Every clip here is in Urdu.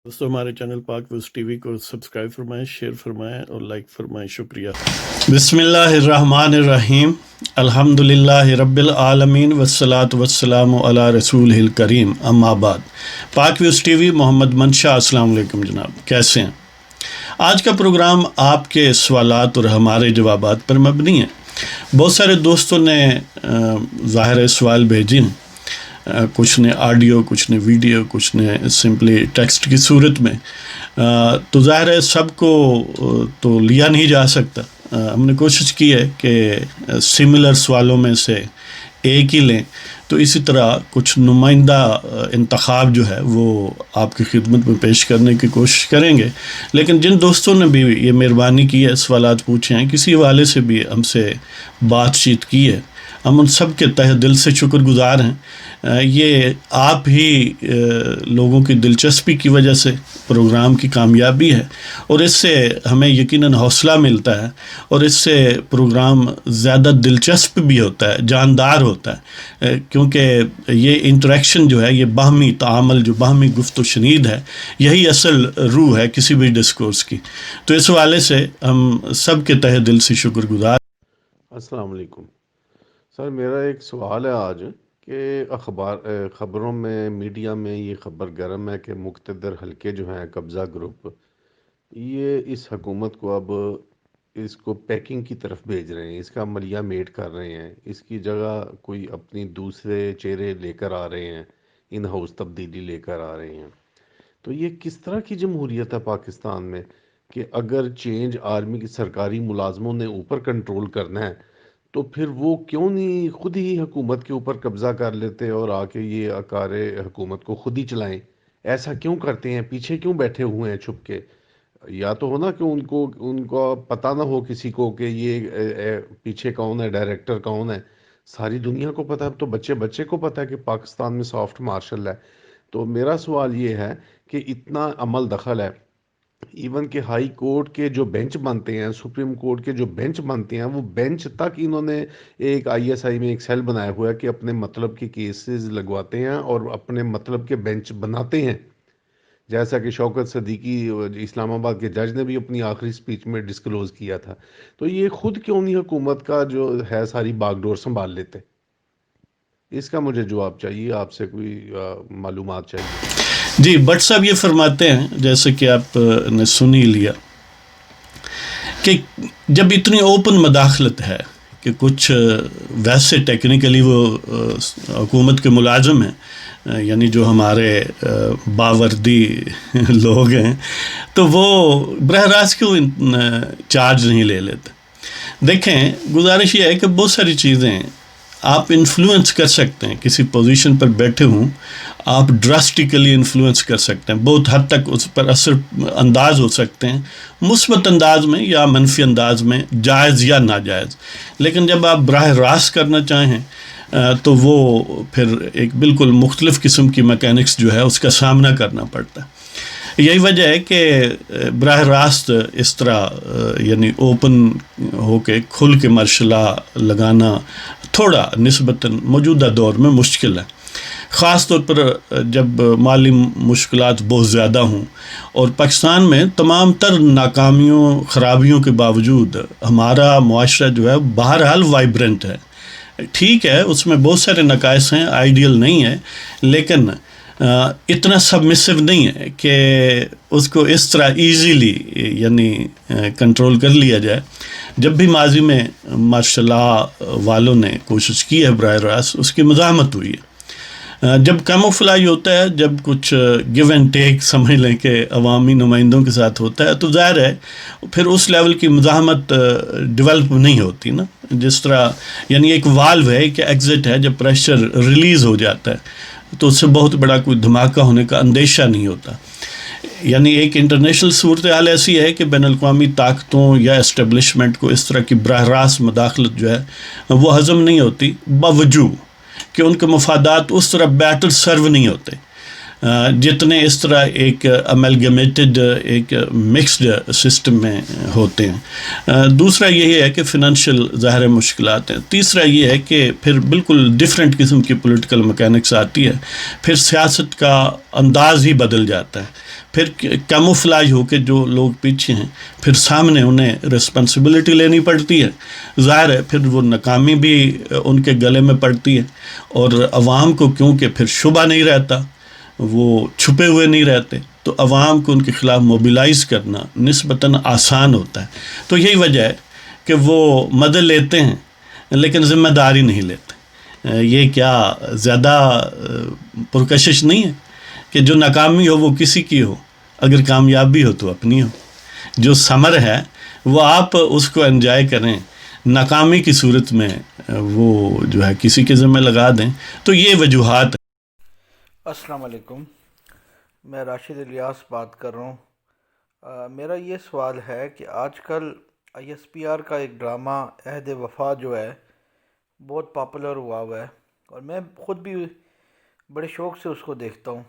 دوستو ہمارے چینل پاک ویوز ٹی وی کو سبسکرائب فرمائیں، شیئر فرمائیں اور لائک فرمائیں، شکریہ۔ بسم اللہ الرحمن الرحیم، الحمدللہ رب العالمین والصلاة والسلام علی رسول الکریم، اما بعد۔ پاک ویوز ٹی وی، محمد منشا، السلام علیکم جناب، کیسے ہیں؟ آج کا پروگرام آپ کے سوالات اور ہمارے جوابات پر مبنی ہے۔ بہت سارے دوستوں نے ظاہر سوال بھیجے ہیں، کچھ نے آڈیو، کچھ نے ویڈیو، کچھ نے سمپلی ٹیکسٹ کی صورت میں، تو ظاہر ہے سب کو تو لیا نہیں جا سکتا۔ ہم نے کوشش کی ہے کہ سملر سوالوں میں سے ایک ہی لیں، تو اسی طرح کچھ نمائندہ انتخاب جو ہے وہ آپ کی خدمت میں پیش کرنے کی کوشش کریں گے۔ لیکن جن دوستوں نے بھی یہ مہربانی کی ہے، سوالات پوچھے ہیں، کسی حوالے سے بھی ہم سے بات چیت کی ہے، ہم ان سب کے تہ دل سے شکر گزار ہیں۔ یہ آپ ہی لوگوں کی دلچسپی کی وجہ سے پروگرام کی کامیابی ہے، اور اس سے ہمیں یقیناً حوصلہ ملتا ہے، اور اس سے پروگرام زیادہ دلچسپ بھی ہوتا ہے، جاندار ہوتا ہے، کیونکہ یہ انٹریکشن جو ہے، یہ باہمی تعامل، جو باہمی گفت و شنید ہے، یہی اصل روح ہے کسی بھی ڈسکورس کی۔ تو اس حوالے سے ہم سب کے تہ دل سے شکر گزار۔ السلام علیکم سر، میرا ایک سوال ہے آج کہ خبروں میں، میڈیا میں یہ خبر گرم ہے کہ مقتدر حلقے جو ہیں، قبضہ گروپ، یہ اس حکومت کو اب اس کو پیکنگ کی طرف بھیج رہے ہیں، اس کا عملیہ میٹ کر رہے ہیں، اس کی جگہ کوئی اپنی دوسرے چہرے لے کر آ رہے ہیں، ان ہاؤس تبدیلی لے کر آ رہے ہیں۔ تو یہ کس طرح کی جمہوریت ہے پاکستان میں کہ اگر چینج آرمی کی سرکاری ملازموں نے اوپر کنٹرول کرنا ہے تو پھر وہ کیوں نہیں خود ہی حکومت کے اوپر قبضہ کر لیتے اور آ کے یہ اکار حکومت کو خود ہی چلائیں؟ ایسا کیوں کرتے ہیں؟ پیچھے کیوں بیٹھے ہوئے ہیں چھپ کے؟ یا تو ہونا کہ ان کو پتہ نہ ہو کسی کو کہ یہ پیچھے کون ہے، ڈائریکٹر کون ہے۔ ساری دنیا کو پتہ ہے، تو بچے کو پتہ ہے کہ پاکستان میں سافٹ مارشل ہے۔ تو میرا سوال یہ ہے کہ اتنا عمل دخل ہے، ایون کہ ہائی کورٹ کے جو بینچ بنتے ہیں، سپریم کورٹ کے جو بینچ بنتے ہیں، وہ بینچ تک انہوں نے ایک ISI میں ایک سیل بنایا ہوا ہے کہ اپنے مطلب کے کیسز لگواتے ہیں اور اپنے مطلب کے بینچ بناتے ہیں، جیسا کہ شوکت صدیقی اسلام آباد کے جج نے بھی اپنی آخری سپیچ میں ڈسکلوز کیا تھا۔ تو یہ خود کیوں نہیں حکومت کا جو ہے ساری باغ ڈور سنبھال لیتے؟ اس کا مجھے جواب چاہیے، آپ سے کوئی معلومات چاہیے۔ جی، بٹ صاحب یہ فرماتے ہیں، جیسے کہ آپ نے سن ہی لیا، کہ جب اتنی اوپن مداخلت ہے کہ کچھ ویسے ٹیکنیکلی وہ حکومت کے ملازم ہیں، یعنی جو ہمارے باوردی لوگ ہیں، تو وہ براہ راست کیوں چارج نہیں لے لیتے؟ دیکھیں، گزارش یہ ہے کہ بہت ساری چیزیں آپ انفلوئنس کر سکتے ہیں، کسی پوزیشن پر بیٹھے ہوں، آپ ڈراسٹیکلی انفلوئنس کر سکتے ہیں، بہت حد تک اس پر اثر انداز ہو سکتے ہیں، مثبت انداز میں یا منفی انداز میں، جائز یا ناجائز۔ لیکن جب آپ براہ راست کرنا چاہیں تو وہ پھر ایک بالکل مختلف قسم کی میکینکس جو ہے اس کا سامنا کرنا پڑتا ہے۔ یہی وجہ ہے کہ براہ راست اس طرح یعنی اوپن ہو کے کھل کے مرشلہ لگانا تھوڑا نسبتاً موجودہ دور میں مشکل ہے، خاص طور پر جب مالی مشکلات بہت زیادہ ہوں، اور پاکستان میں تمام تر ناکامیوں، خرابیوں کے باوجود ہمارا معاشرہ جو ہے بہرحال وائبرنٹ ہے۔ ٹھیک ہے، اس میں بہت سارے نقائص ہیں، آئیڈیل نہیں ہے، لیکن اتنا سبمسو نہیں ہے کہ اس کو اس طرح ایزیلی یعنی کنٹرول کر لیا جائے۔ جب بھی ماضی میں ماشاء اللہ والوں نے کوشش کی ہے براہ راست، اس کی مزاحمت ہوئی ہے۔ جب کیموفلائی ہوتا ہے، جب کچھ گیو اینڈ ٹیک سمجھ لیں کہ عوامی نمائندوں کے ساتھ ہوتا ہے، تو ظاہر ہے پھر اس لیول کی مزاحمت ڈیولپ نہیں ہوتی نا، جس طرح یعنی ایک والو ہے کہ ایگزٹ ہے، جب پریشر ریلیز ہو جاتا ہے تو اس سے بہت بڑا کوئی دھماکہ ہونے کا اندیشہ نہیں ہوتا۔ یعنی ایک انٹرنیشنل صورتحال ایسی ہے کہ بین الاقوامی طاقتوں یا اسٹیبلشمنٹ کو اس طرح کی براہ راست مداخلت جو ہے وہ ہضم نہیں ہوتی، باوجود کہ ان کے مفادات اس طرح بیٹر سرو نہیں ہوتے جتنے اس طرح ایک امیلگمیٹڈ، ایک مکسڈ سسٹم میں ہوتے ہیں۔ دوسرا یہی ہے کہ فنانشل ظاہر مشکلات ہیں۔ تیسرا یہ ہے کہ پھر بالکل ڈیفرنٹ قسم کی پولیٹیکل میکینکس آتی ہے، پھر سیاست کا انداز ہی بدل جاتا ہے، پھر کیموفلاج ہو کے جو لوگ پیچھے ہیں پھر سامنے انہیں رسپانسبلٹی لینی پڑتی ہے. ظاہر ہے پھر وہ ناکامی بھی ان کے گلے میں پڑتی ہے، اور عوام کو کیونکہ پھر شبہ نہیں رہتا، وہ چھپے ہوئے نہیں رہتے، تو عوام کو ان کے خلاف موبیلائز کرنا نسبتاً آسان ہوتا ہے. تو یہی وجہ ہے کہ وہ مدد لیتے ہیں لیکن ذمہ داری نہیں لیتے. یہ کیا زیادہ پرکشش نہیں ہے کہ جو ناکامی ہو وہ کسی کی ہو، اگر کامیابی ہو تو اپنی ہو. جو ثمر ہے وہ آپ اس کو انجوائے کریں، ناکامی کی صورت میں وہ جو ہے کسی کے ذمہ لگا دیں. تو یہ وجوہات ہیں. السلام علیکم، میں راشد الیاس بات کر رہا ہوں. میرا یہ سوال ہے کہ آج کل آئی ایس پی آر کا ایک ڈرامہ عہد وفا جو ہے بہت پاپولر ہوا ہے، اور میں خود بھی بڑے شوق سے اس کو دیکھتا ہوں.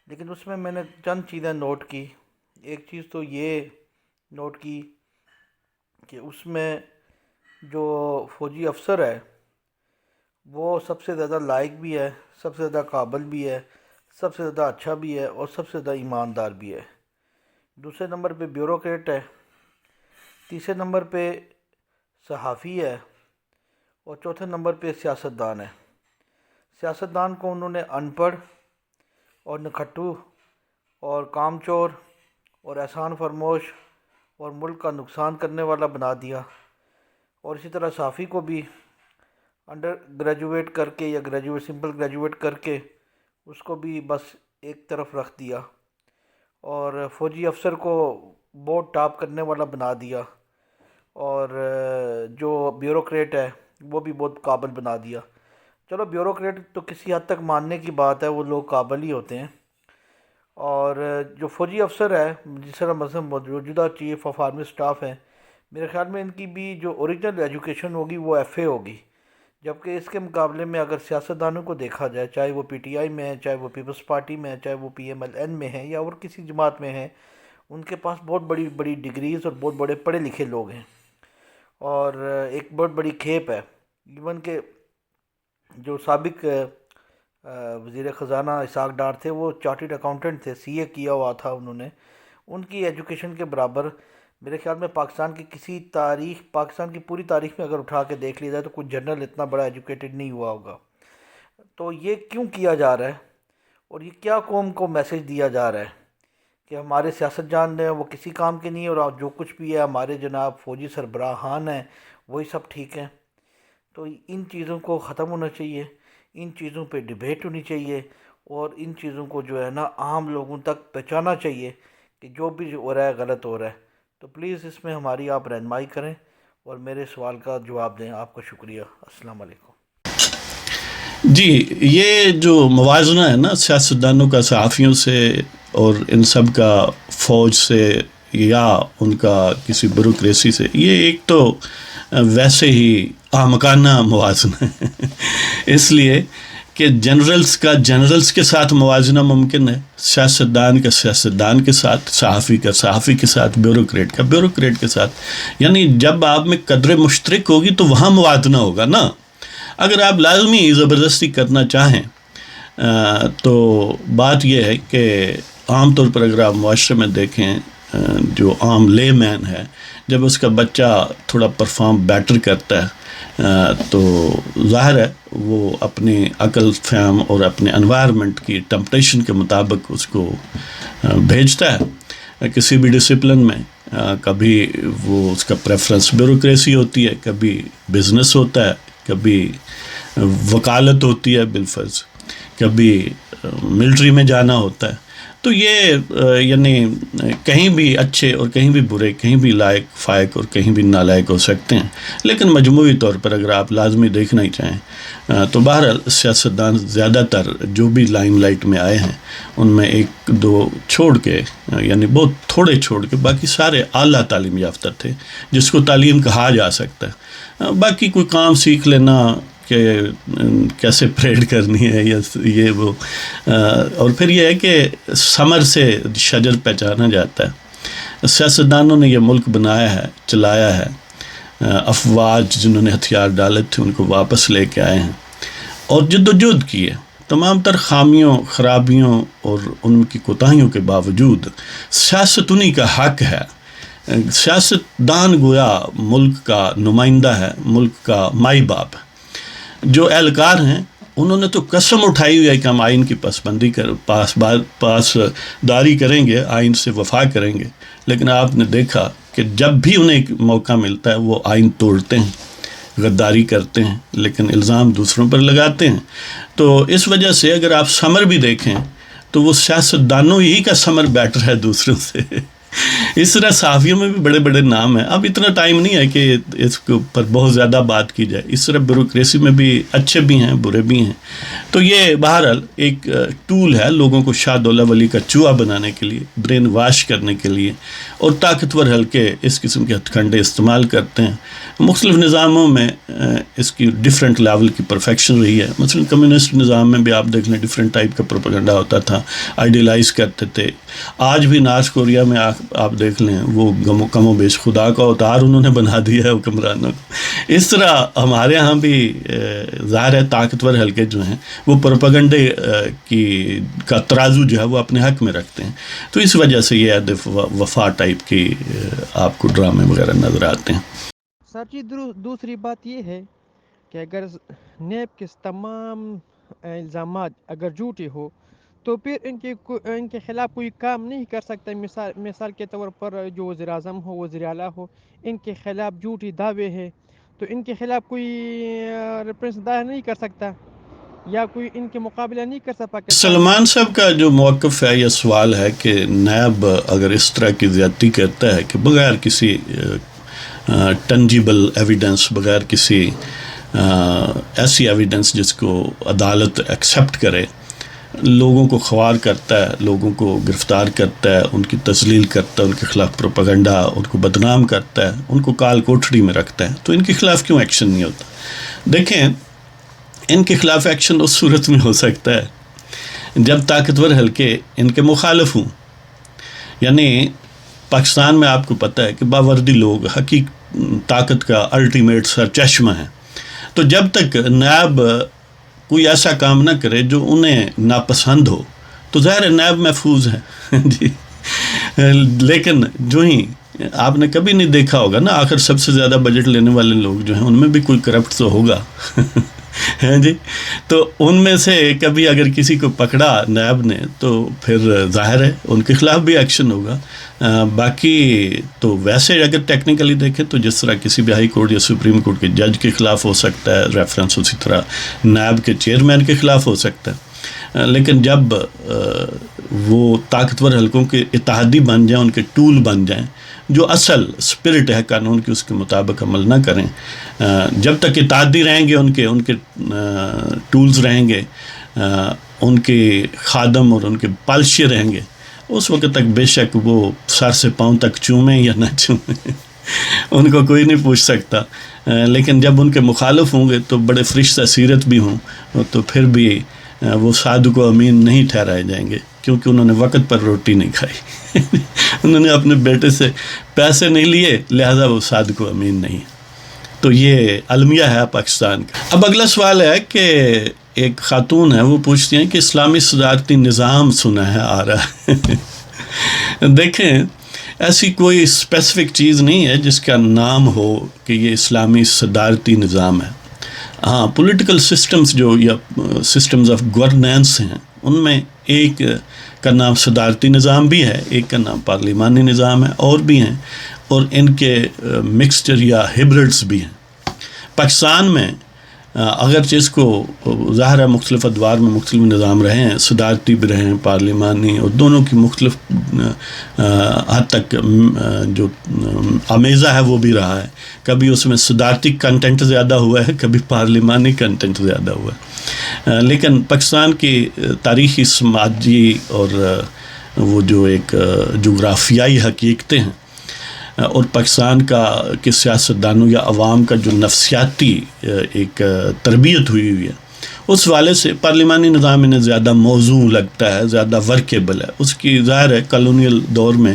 لیکن اس میں نے چند چیزیں نوٹ کی. ایک چیز تو یہ نوٹ کی کہ اس میں جو فوجی افسر ہے وہ سب سے زیادہ لائق بھی ہے، سب سے زیادہ قابل بھی ہے، سب سے زیادہ اچھا بھی ہے، اور سب سے زیادہ ایماندار بھی ہے. دوسرے نمبر پہ بیوروکریٹ ہے، تیسرے نمبر پہ صحافی ہے، اور چوتھے نمبر پہ سیاستدان ہے. سیاستدان کو انہوں نے ان پڑھ اور نکھٹو اور کام چور اور احسان فرموش اور ملک کا نقصان کرنے والا بنا دیا. اور اسی طرح صحافی کو بھی انڈر گریجویٹ کر کے یا سمپل گریجویٹ کر کے اس کو بھی بس ایک طرف رکھ دیا، اور فوجی افسر کو بہت ٹاپ کرنے والا بنا دیا، اور جو بیوروکریٹ ہے وہ بھی بہت قابل بنا دیا. چلو بیوروکریٹ تو کسی حد تک ماننے کی بات ہے، وہ لوگ قابل ہی ہوتے ہیں. اور جو فوجی افسر ہے جس طرح مثلا موجودہ چیف آف آرمی اسٹاف ہیں، میرے خیال میں ان کی بھی جو اوریجنل ایجوکیشن ہوگی وہ ایف اے ہوگی. جبکہ اس کے مقابلے میں اگر سیاستدانوں کو دیکھا جائے، چاہے وہ پی ٹی آئی میں ہے، چاہے وہ پیپلز پارٹی میں ہے، چاہے وہ پی ایم ایل این میں ہے یا اور کسی جماعت میں ہے، ان کے پاس بہت بڑی بڑی ڈگریز اور بہت بڑے پڑھے لکھے لوگ ہیں. اور ایک بہت بڑی کھیپ ہے ایون کہ جو سابق وزیر خزانہ اسحاق ڈار تھے وہ چارٹرڈ اکاؤنٹنٹ تھے، سی اے کیا ہوا تھا انہوں نے. ان کی ایجوکیشن کے برابر میرے خیال میں پاکستان کی پوری تاریخ میں اگر اٹھا کے دیکھ لیا جائے تو کوئی جنرل اتنا بڑا ایجوکیٹڈ نہیں ہوا ہوگا. تو یہ کیوں کیا جا رہا ہے، اور یہ کیا قوم کو میسج دیا جا رہا ہے کہ ہمارے سیاست جان ہیں وہ کسی کام کے نہیں، اور جو کچھ بھی ہے ہمارے جناب فوجی سربراہان ہیں وہی سب ٹھیک ہیں. تو ان چیزوں کو ختم ہونا چاہیے، ان چیزوں پہ ڈیبیٹ ہونی چاہیے، اور ان چیزوں کو جو ہے نا عام لوگوں تک پہنچانا چاہیے کہ جو بھی ہو رہا ہے غلط ہو رہا ہے. تو پلیز اس میں ہماری آپ رہنمائی کریں اور میرے سوال کا جواب دیں. آپ کا شکریہ. السلام علیکم. جی، یہ جو موازنہ ہے نا سیاستدانوں کا صحافیوں سے اور ان سب کا فوج سے یا ان کا کسی بیوروکریسی سے، یہ ایک تو ویسے ہی احمقانہ موازنہ ہے. اس لیے کہ جنرلز کے ساتھ موازنہ ممکن ہے، سیاستدان کا سیاستدان کے ساتھ، صحافی کا صحافی کے ساتھ، بیوروکریٹ کا بیوروکریٹ کے ساتھ. یعنی جب آپ میں قدر مشترک ہوگی تو وہاں موازنہ ہوگا نا. اگر آپ لازمی زبردستی کرنا چاہیں تو بات یہ ہے کہ عام طور پر اگر آپ معاشرے میں دیکھیں، جو عام لے مین ہے، جب اس کا بچہ تھوڑا پرفارم بیٹر کرتا ہے تو ظاہر ہے وہ اپنی عقل فہم اور اپنے انوائرمنٹ کی ٹمپٹیشن کے مطابق اس کو بھیجتا ہے کسی بھی ڈسپلن میں. کبھی وہ اس کا پریفرنس بیوروکریسی ہوتی ہے، کبھی بزنس ہوتا ہے، کبھی وکالت ہوتی ہے بالفرض، کبھی ملٹری میں جانا ہوتا ہے. تو یہ یعنی کہیں بھی اچھے اور کہیں بھی برے، کہیں بھی لائق فائق اور کہیں بھی نالائق ہو سکتے ہیں. لیکن مجموعی طور پر اگر آپ لازمی دیکھنا ہی چاہیں تو بہرحال سیاستدان زیادہ تر جو بھی لائم لائٹ میں آئے ہیں ان میں ایک دو چھوڑ کے، یعنی بہت تھوڑے چھوڑ کے، باقی سارے اعلیٰ تعلیم یافتہ تھے جس کو تعلیم کہا جا سکتا ہے. باقی کوئی کام سیکھ لینا کہ کیسے پریڈ کرنی ہے یا یہ وہ، اور پھر یہ ہے کہ ثمر سے شجر پہچانا جاتا ہے. سیاستدانوں نے یہ ملک بنایا ہے، چلایا ہے. افواج جنہوں نے ہتھیار ڈالے تھے ان کو واپس لے کے آئے ہیں اور جد و جہد کی ہے. تمام تر خامیوں، خرابیوں اور ان کی کوتاہیوں کے باوجود سیاست انہی کا حق ہے. سیاست دان گویا ملک کا نمائندہ ہے، ملک کا مائی باپ ہے. جو اہلکار ہیں انہوں نے تو قسم اٹھائی ہوئی ہے کہ ہم آئین کی پاسداری کریں گے، آئین سے وفا کریں گے، لیکن آپ نے دیکھا کہ جب بھی انہیں ایک موقع ملتا ہے وہ آئین توڑتے ہیں، غداری کرتے ہیں، لیکن الزام دوسروں پر لگاتے ہیں. تو اس وجہ سے اگر آپ سمر بھی دیکھیں تو وہ سیاستدانوں ہی کا سمر بیٹر ہے دوسروں سے. اس طرح صحافیوں میں بھی بڑے بڑے نام ہیں. اب اتنا ٹائم نہیں ہے کہ اس کے اوپر بہت زیادہ بات کی جائے. اس طرح بیوروکریسی میں بھی اچھے بھی ہیں، برے بھی ہیں. تو یہ بہرحال ایک ٹول ہے لوگوں کو شاہ دولہ ولی کا چوہا بنانے کے لیے، برین واش کرنے کے لیے، اور طاقتور حلقے اس قسم کے ہتھ کنڈے استعمال کرتے ہیں. مختلف نظاموں میں اس کی ڈیفرنٹ لیول کی پرفیکشن رہی ہے. مثلا کمیونسٹ نظام میں بھی آپ دیکھ لیں ڈیفرنٹ ٹائپ کا پروپیگنڈا ہوتا تھا، آئیڈیلائز کرتے تھے. آج بھی نارتھ کوریا میں آپ دیکھ لیں وہ کم و بیش خدا کا اوتار انہوں نے بنا دیا ہے حکمرانوں کو. اس طرح ہمارے ہاں بھی ظاہر ہے طاقتور حلقے جو ہیں وہ پروپیگنڈے کا ترازو جو ہے وہ اپنے حق میں رکھتے ہیں. تو اس وجہ سے یہ عہد وفا ٹائپ کی آپ کو ڈرامے وغیرہ نظر آتے ہیں. سر جی دوسری بات یہ ہے کہ اگر نیب کے تمام الزامات اگر جھوٹے ہو تو پھر ان کے خلاف کوئی کام نہیں کر سکتا. مثال کے طور پر جو وزیر اعظم ہو، وزیر اعلیٰ ہو، ان کے خلاف جھوٹی دعوے ہیں تو ان کے خلاف کوئی ریفرنس دائر نہیں کر سکتا یا کوئی ان کے مقابلہ نہیں کر سکتا. سلمان صاحب کا جو موقف ہے، یہ سوال ہے کہ نیب اگر اس طرح کی زیادتی کرتا ہے کہ بغیر کسی ٹنجیبل ایویڈنس، بغیر کسی ایسی ایویڈنس جس کو عدالت ایکسیپٹ کرے، لوگوں کو خوار کرتا ہے، لوگوں کو گرفتار کرتا ہے، ان کی تذلیل کرتا ہے، ان کے خلاف پروپیگنڈا، ان کو بدنام کرتا ہے، ان کو کال کوٹھڑی میں رکھتا ہے، تو ان کے خلاف کیوں ایکشن نہیں ہوتا؟ دیکھیں، ان کے خلاف ایکشن اس صورت میں ہو سکتا ہے جب طاقتور حلقے ان کے مخالف ہوں. یعنی پاکستان میں آپ کو پتہ ہے کہ باوردی لوگ طاقت کا الٹیمیٹ سر چشمہ ہیں. تو جب تک نیب کوئی ایسا کام نہ کرے جو انہیں ناپسند ہو تو ظاہر نیب محفوظ ہے جی. لیکن جو ہی آپ نے کبھی نہیں دیکھا ہوگا نا، آخر سب سے زیادہ بجٹ لینے والے لوگ جو ہیں ان میں بھی کوئی کرپٹ تو ہوگا ہیں جی. تو ان میں سے کبھی اگر کسی کو پکڑا نیب نے تو پھر ظاہر ہے ان کے خلاف بھی ایکشن ہوگا. باقی تو ویسے اگر ٹیکنیکلی دیکھیں تو جس طرح کسی بھی ہائی کورٹ یا سپریم کورٹ کے جج کے خلاف ہو سکتا ہے ریفرنس، اسی طرح نیب کے چیئرمین کے خلاف ہو سکتا ہے. لیکن جب وہ طاقتور حلقوں کے اتحادی بن جائیں، ان کے ٹول بن جائیں، جو اصل اسپرٹ ہے قانون کی اس کے مطابق عمل نہ کریں، جب تک اتحادی رہیں گے، ان کے ٹولز رہیں گے، ان کے خادم اور ان کے پالشے رہیں گے، اس وقت تک بے شک وہ سر سے پاؤں تک چومیں یا نہ چومیں ان کو کوئی نہیں پوچھ سکتا. لیکن جب ان کے مخالف ہوں گے تو بڑے فرشتہ سیرت بھی ہوں تو پھر بھی وہ صادق و امین نہیں ٹھہرائے جائیں گے، کیونکہ انہوں نے وقت پر روٹی نہیں کھائی انہوں نے اپنے بیٹے سے پیسے نہیں لیے، لہذا وہ صادق و امین نہیں. تو یہ المیہ ہے پاکستان کا. اب اگلا سوال ہے کہ ایک خاتون ہے، وہ پوچھتی ہیں کہ اسلامی صدارتی نظام سنا ہے آ رہا ہے. دیکھیں، ایسی کوئی اسپیسیفک چیز نہیں ہے جس کا نام ہو کہ یہ اسلامی صدارتی نظام ہے. ہاں، پولیٹیکل سسٹمز جو یا سسٹمز آف گورننس ہیں، ان میں ایک کا نام صدارتی نظام بھی ہے، ایک کا نام پارلیمانی نظام ہے، اور بھی ہیں، اور ان کے مکسچر یا ہیبرڈز بھی ہیں. پاکستان میں اگرچہ اس کو ظاہر ہے مختلف ادوار میں مختلف نظام رہے ہیں، صدارتی بھی رہے ہیں، پارلیمانی، اور دونوں کی مختلف حد تک جو آمیزہ ہے وہ بھی رہا ہے. کبھی اس میں صدارتی کنٹینٹ زیادہ ہوا ہے، کبھی پارلیمانی کنٹینٹ زیادہ ہوا ہے. لیکن پاکستان کی تاریخی، سماجی اور وہ جو ایک جغرافیائی حقیقتیں ہیں، اور پاکستان کے سیاستدانوں یا عوام کا جو نفسیاتی ایک تربیت ہوئی ہے، اس والے سے پارلیمانی نظام انہیں زیادہ موزوں لگتا ہے، زیادہ ورکیبل ہے. اس کی ظاہر ہے کالونیل دور میں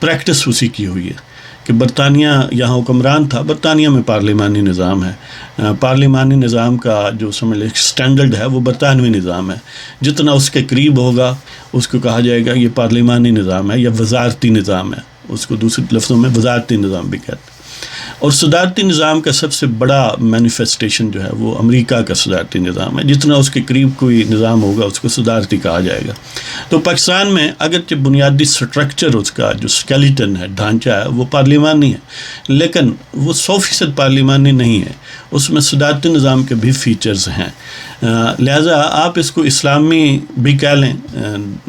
پریکٹس اسی کی ہوئی ہے کہ برطانیہ یہاں حکمران تھا، برطانیہ میں پارلیمانی نظام ہے، پارلیمانی نظام کا جو سمجھ لیں اسٹینڈرڈ ہے وہ برطانوی نظام ہے، جتنا اس کے قریب ہوگا اس کو کہا جائے گا یہ پارلیمانی نظام ہے یا وزارتی نظام ہے، اس کو دوسرے لفظوں میں وزارتی نظام بھی کہتے ہیں۔ اور صدارتی نظام کا سب سے بڑا مینیفیسٹیشن جو ہے وہ امریکہ کا صدارتی نظام ہے، جتنا اس کے قریب کوئی نظام ہوگا اس کو صدارتی کہا جائے گا۔ تو پاکستان میں اگرچہ بنیادی سٹرکچر اس کا جو اسکیلیٹن ہے، ڈھانچہ ہے، وہ پارلیمانی ہے، لیکن وہ 100% پارلیمانی نہیں ہے، اس میں صدارتی نظام کے بھی فیچرز ہیں، لہٰذا آپ اس کو اسلامی بھی کہہ لیں،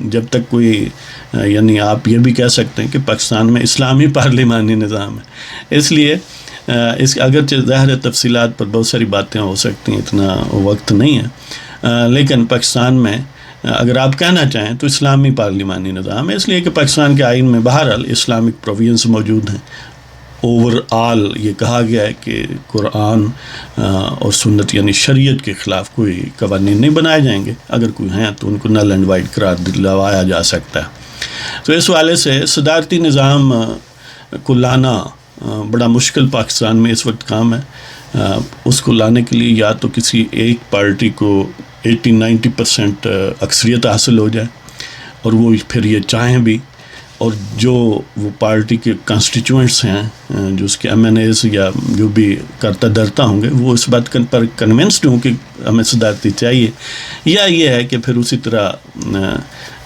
جب تک کوئی یعنی آپ یہ بھی کہہ سکتے ہیں کہ پاکستان میں اسلامی پارلیمانی نظام ہے۔ اس لیے اس اگرچہ ظاہر تفصیلات پر بہت ساری باتیں ہو سکتی ہیں، اتنا وقت نہیں ہے، لیکن پاکستان میں اگر آپ کہنا چاہیں تو اسلامی پارلیمانی نظام ہے، اس لیے کہ پاکستان کے آئین میں بہرحال اسلامک پروویژنز موجود ہیں۔ اوور آل یہ کہا گیا ہے کہ قرآن اور سنت یعنی شریعت کے خلاف کوئی قوانین نہیں بنائے جائیں گے، اگر کوئی ہیں تو ان کو نل اینڈ وائڈ قرار دلوایا جا سکتا ہے۔ تو اس حوالے سے صدارتی نظام کو لانا بڑا مشکل پاکستان میں اس وقت کام ہے۔ اس کو لانے کے لیے یا تو کسی ایک پارٹی کو 80-90% اکثریت حاصل ہو جائے اور وہ پھر یہ چاہیں بھی، اور جو وہ پارٹی کے کانسٹیچوئنٹس ہیں جو اس کے MNAs یا جو بھی کرتا درتا ہوں گے وہ اس بات پر کنونسڈ ہوں کہ ہمیں صدارتی چاہیے، یا یہ ہے کہ پھر اسی طرح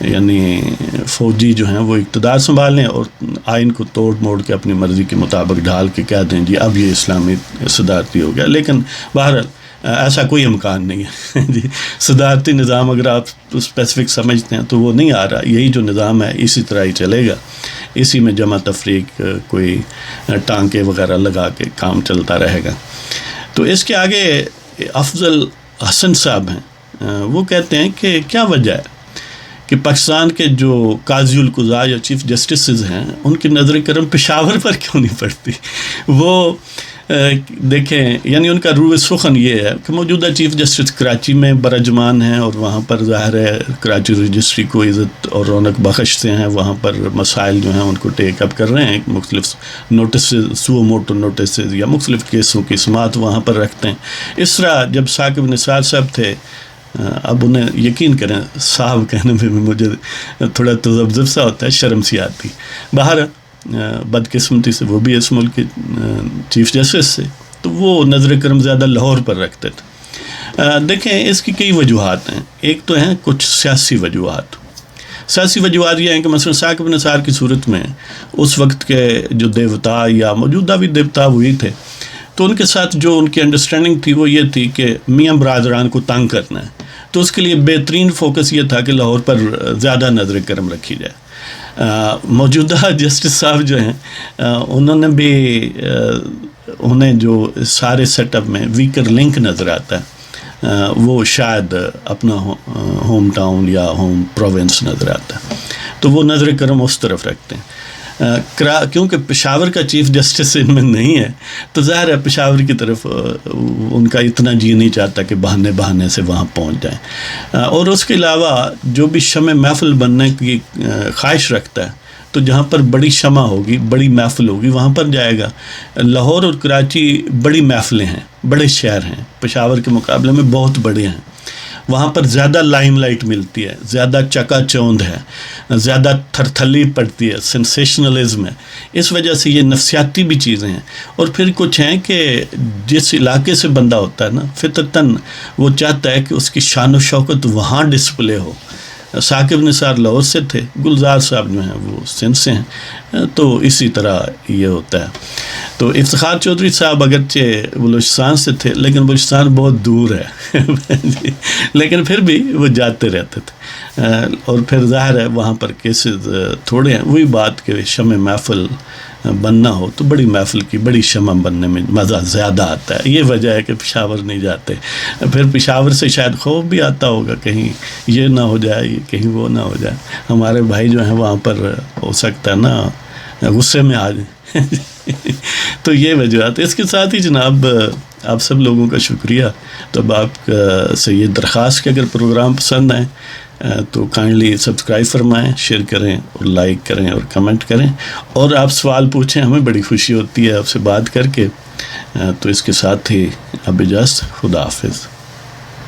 یعنی فوجی جو ہیں وہ اقتدار سنبھالیں اور آئین کو توڑ موڑ کے اپنی مرضی کے مطابق ڈھال کے کہہ دیں جی اب یہ اسلامی صدارتی ہو گیا، لیکن بہرحال ایسا کوئی امکان نہیں ہے جی۔ صدارتی نظام اگر آپ اسپیسیفک سمجھتے ہیں تو وہ نہیں آ رہا، یہی جو نظام ہے اسی طرح ہی چلے گا، اسی میں جمع تفریق کوئی ٹانکے وغیرہ لگا کے کام چلتا رہے گا۔ تو اس کے آگے افضل حسن صاحب ہیں، وہ کہتے ہیں کہ کیا وجہ ہے کہ پاکستان کے جو قاضی القضاء یا چیف جسٹسز ہیں ان کی نظر کرم پشاور پر کیوں نہیں پڑتی؟ وہ دیکھیں یعنی ان کا روح سخن یہ ہے کہ موجودہ چیف جسٹس کراچی میں برجمان ہیں اور وہاں پر ظاہر ہے کراچی رجسٹری کو عزت اور رونق بخشتے ہیں، وہاں پر مسائل جو ہیں ان کو ٹیک اپ کر رہے ہیں، مختلف نوٹسز سو موٹو نوٹسز یا مختلف کیسوں کی سماعت وہاں پر رکھتے ہیں۔ اس طرح جب ثاقب نثار صاحب تھے، اب انہیں یقین کریں صاحب کہنے میں بھی مجھے تھوڑا تذبذب سا ہوتا ہے، شرم سی آتی، باہر بدقسمتی سے وہ بھی اس ملک کے چیف جسٹس سے، تو وہ نظر کرم زیادہ لاہور پر رکھتے تھے۔ دیکھیں اس کی کئی وجوہات ہیں، ایک تو ہیں کچھ سیاسی وجوہات۔ سیاسی وجوہات یہ ہیں کہ مثلا ثاقب نثار کی صورت میں اس وقت کے جو دیوتا یا موجودہ بھی دیوتا وہی تھے، تو ان کے ساتھ جو ان کی انڈرسٹینڈنگ تھی وہ یہ تھی کہ میاں برادران کو تنگ کرنا ہے، تو اس کے لیے بہترین فوکس یہ تھا کہ لاہور پر زیادہ نظر کرم رکھی جائے۔ موجودہ جسٹس صاحب جو ہیں انہوں نے بھی انہیں جو سارے سیٹ اپ میں ویکر لنک نظر آتا ہے وہ شاید اپنا ہوم ٹاؤن یا ہوم پروونس نظر آتا ہے، تو وہ نظر کرم اس طرف رکھتے ہیں۔ کیونکہ پشاور کا چیف جسٹس ان میں نہیں ہے تو ظاہر ہے پشاور کی طرف ان کا اتنا جی نہیں چاہتا کہ بہانے سے وہاں پہنچ جائیں، اور اس کے علاوہ جو بھی شمع محفل بننے کی خواہش رکھتا ہے تو جہاں پر بڑی شمع ہوگی، بڑی محفل ہوگی، وہاں پر جائے گا۔ لاہور اور کراچی بڑی محفلیں ہیں، بڑے شہر ہیں، پشاور کے مقابلے میں بہت بڑے ہیں، وہاں پر زیادہ لائم لائٹ ملتی ہے، زیادہ چکا چوند ہے، زیادہ تھرتھلی پڑتی ہے، سینسیشنلزم ہے، اس وجہ سے یہ نفسیاتی بھی چیزیں ہیں۔ اور پھر کچھ ہیں کہ جس علاقے سے بندہ ہوتا ہے نا فطرتاً وہ چاہتا ہے کہ اس کی شان و شوکت وہاں ڈسپلے ہو۔ ثاقب نثار لاہور سے تھے، گلزار صاحب جو ہیں وہ سندھ سے ہیں، تو اسی طرح یہ ہوتا ہے۔ تو افتخار چودھری صاحب اگرچہ بلوچستان سے تھے لیکن بلوچستان بہت دور ہے لیکن پھر بھی وہ جاتے رہتے تھے، اور پھر ظاہر ہے وہاں پر کیسز تھوڑے ہیں۔ وہی بات کہ شمع محفل بننا ہو تو بڑی محفل کی بڑی شمع بننے میں مزہ زیادہ آتا ہے، یہ وجہ ہے کہ پشاور نہیں جاتے۔ پھر پشاور سے شاید خوف بھی آتا ہوگا کہیں یہ نہ ہو جائے، کہیں وہ نہ ہو جائے، ہمارے بھائی جو ہیں وہاں پر ہو سکتا ہے نا غصے میں آ جائیں تو یہ وجوہات۔ اس کے ساتھ ہی جناب آپ سب لوگوں کا شکریہ۔ تو اب آپ سے یہ درخواست کہ اگر پروگرام پسند آئیں تو کائنڈلی سبسکرائب فرمائیں، شیئر کریں اور لائک کریں اور کمنٹ کریں، اور آپ سوال پوچھیں، ہمیں بڑی خوشی ہوتی ہے آپ سے بات کر کے۔ تو اس کے ساتھ ہی اب اجازت، خدا حافظ۔